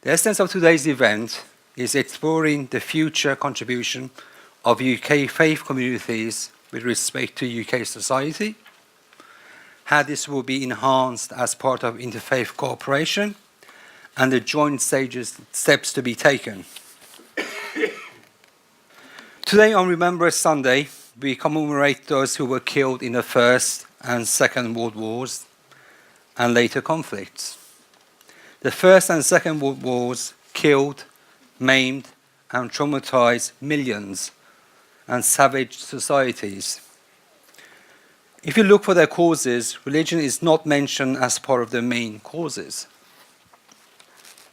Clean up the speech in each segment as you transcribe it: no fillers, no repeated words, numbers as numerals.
The essence of today's event is exploring the future contribution of UK faith communities with respect to UK society, how this will be enhanced as part of interfaith cooperation, and the joint steps to be taken. Today on Remembrance Sunday, we commemorate those who were killed in the First and Second World Wars and later conflicts. The First and Second World Wars killed, maimed, and traumatized millions and savaged societies. If you look for their causes, religion is not mentioned as part of the main causes.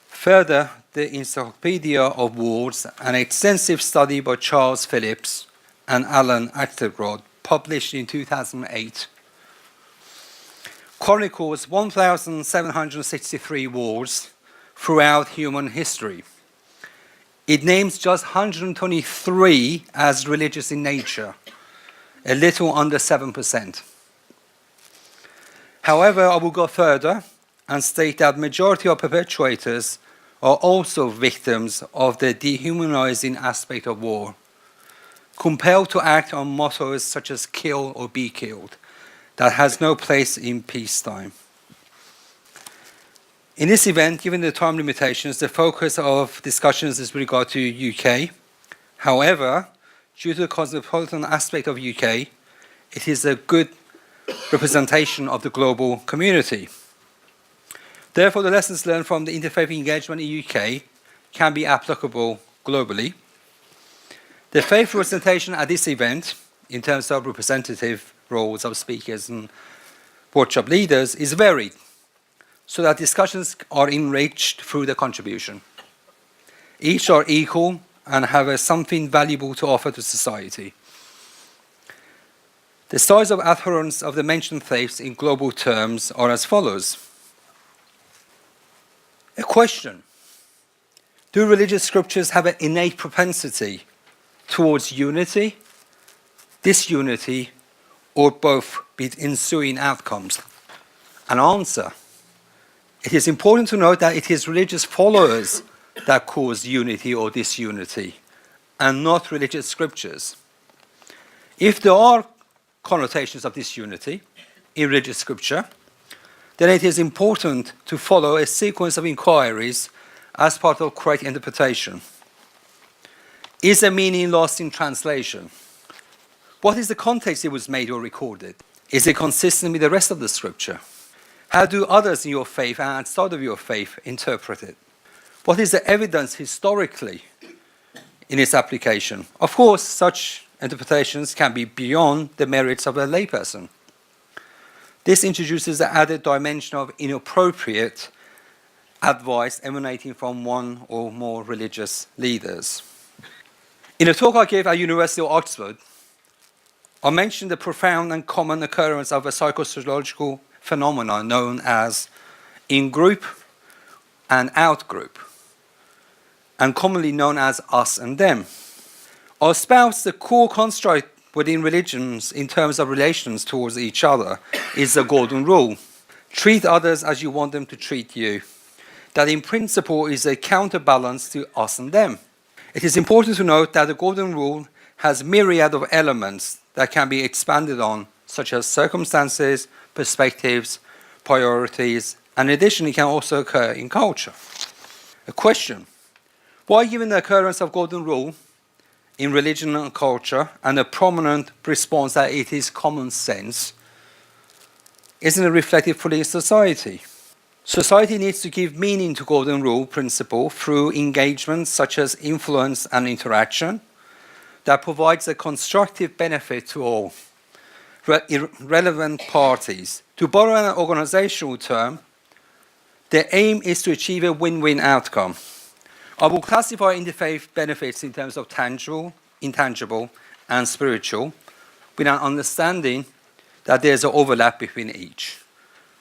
Further, the Encyclopedia of Wars, an extensive study by Charles Phillips and Alan Achtergrad, published in 2008, chronicles 1,763 wars throughout human history. It names just 123 as religious in nature, a little under 7%. However, I will go further and state that majority of perpetrators are also victims of the dehumanizing aspect of war, compelled to act on mottos such as kill or be killed, that has no place in peacetime. In this event, given the time limitations, the focus of discussions is with regard to UK. However, due to the cosmopolitan aspect of UK, it is a good representation of the global community. Therefore, the lessons learned from the interfaith engagement in the UK can be applicable globally. The faith representation at this event, in terms of representative roles of speakers and workshop leaders, is varied, so that discussions are enriched through the contribution. Each are equal and have something valuable to offer to society. The size of adherents of the mentioned faiths in global terms are as follows. A question: do religious scriptures have an innate propensity towards unity, disunity, or both with ensuing outcomes? An answer: it is important to note that it is religious followers that cause unity or disunity, and not religious scriptures. If there are connotations of disunity in religious scripture, then it is important to follow a sequence of inquiries as part of correct interpretation. Is the meaning lost in translation? What is the context it was made or recorded? Is it consistent with the rest of the scripture? How do others in your faith and outside of your faith interpret it? What is the evidence historically in its application? Of course, such interpretations can be beyond the merits of a layperson. This introduces the added dimension of inappropriate advice emanating from one or more religious leaders. In a talk I gave at University of Oxford, I mentioned the profound and common occurrence of a psychosociological phenomenon known as in-group and out-group, and commonly known as us and them. I espouse the core construct within religions in terms of relations towards each other is the golden rule. Treat others as you want them to treat you. That in principle is a counterbalance to us and them. It is important to note that the golden rule has myriad of elements that can be expanded on, such as circumstances, perspectives, priorities, and in addition, it can also occur in culture. A question: why, given the occurrence of golden rule in religion and culture, and a prominent response that it is common sense, isn't it reflected fully in society? Society needs to give meaning to golden rule principle through engagements such as influence and interaction that provides a constructive benefit to all relevant parties. To borrow an organizational term, the aim is to achieve a win-win outcome. I will classify interfaith benefits in terms of tangible, intangible, and spiritual, with an understanding that there's an overlap between each.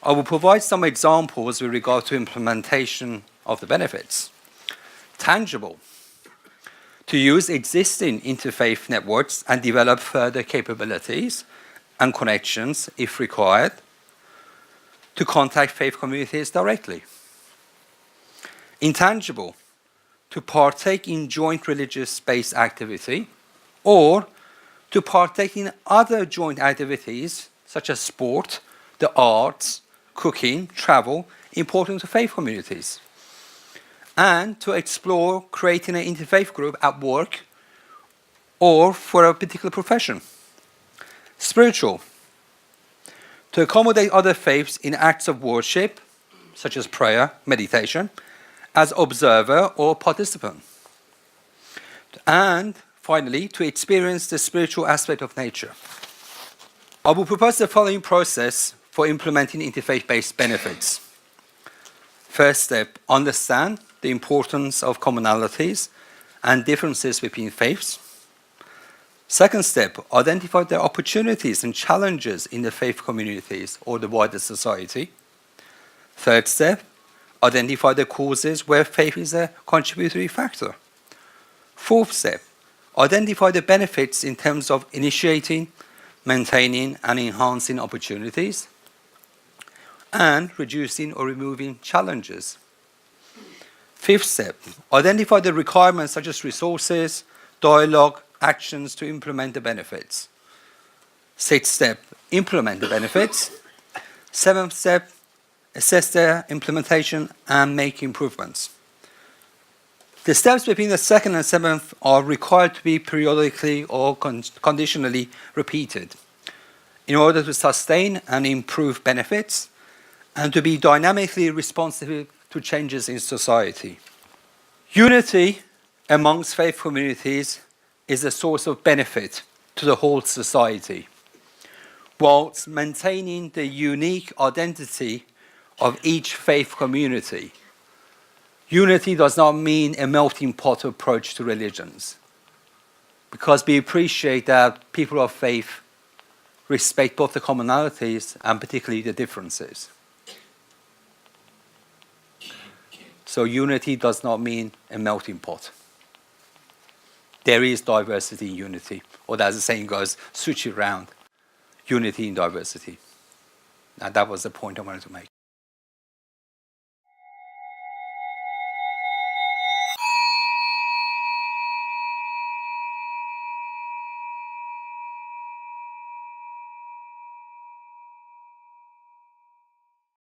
I will provide some examples with regard to implementation of the benefits. Tangible: to use existing interfaith networks and develop further capabilities and connections, if required, to contact faith communities directly. intangible, to partake in joint religious-based activity, or to partake in other joint activities such as sport, the arts, cooking, travel, important to faith communities, and to explore creating an interfaith group at work or for a particular profession. Spiritual, to accommodate other faiths in acts of worship, such as prayer, meditation, as observer or participant. And finally, to experience the spiritual aspect of nature. I will propose the following process for implementing interfaith-based benefits. First step, understand the importance of commonalities and differences between faiths. Second step, identify the opportunities and challenges in the faith communities or the wider society. Third step, identify the causes where faith is a contributory factor. Fourth step, identify the benefits in terms of initiating, maintaining, and enhancing opportunities, and reducing or removing challenges. Fifth step, identify the requirements such as resources, dialogue, actions to implement the benefits. Sixth step, implement the benefits. Seventh step, assess their implementation and make improvements. The steps between the second and seventh are required to be periodically or conditionally repeated in order to sustain and improve benefits and to be dynamically responsive to changes in society. Unity amongst faith communities is a source of benefit to the whole society, whilst maintaining the unique identity of each faith community. Unity does not mean a melting pot approach to religions, because we appreciate that people of faith respect both the commonalities and particularly the differences. So unity does not mean a melting pot. There is diversity in unity, or as the saying goes, switch it around, unity in diversity. And that was the point I wanted to make.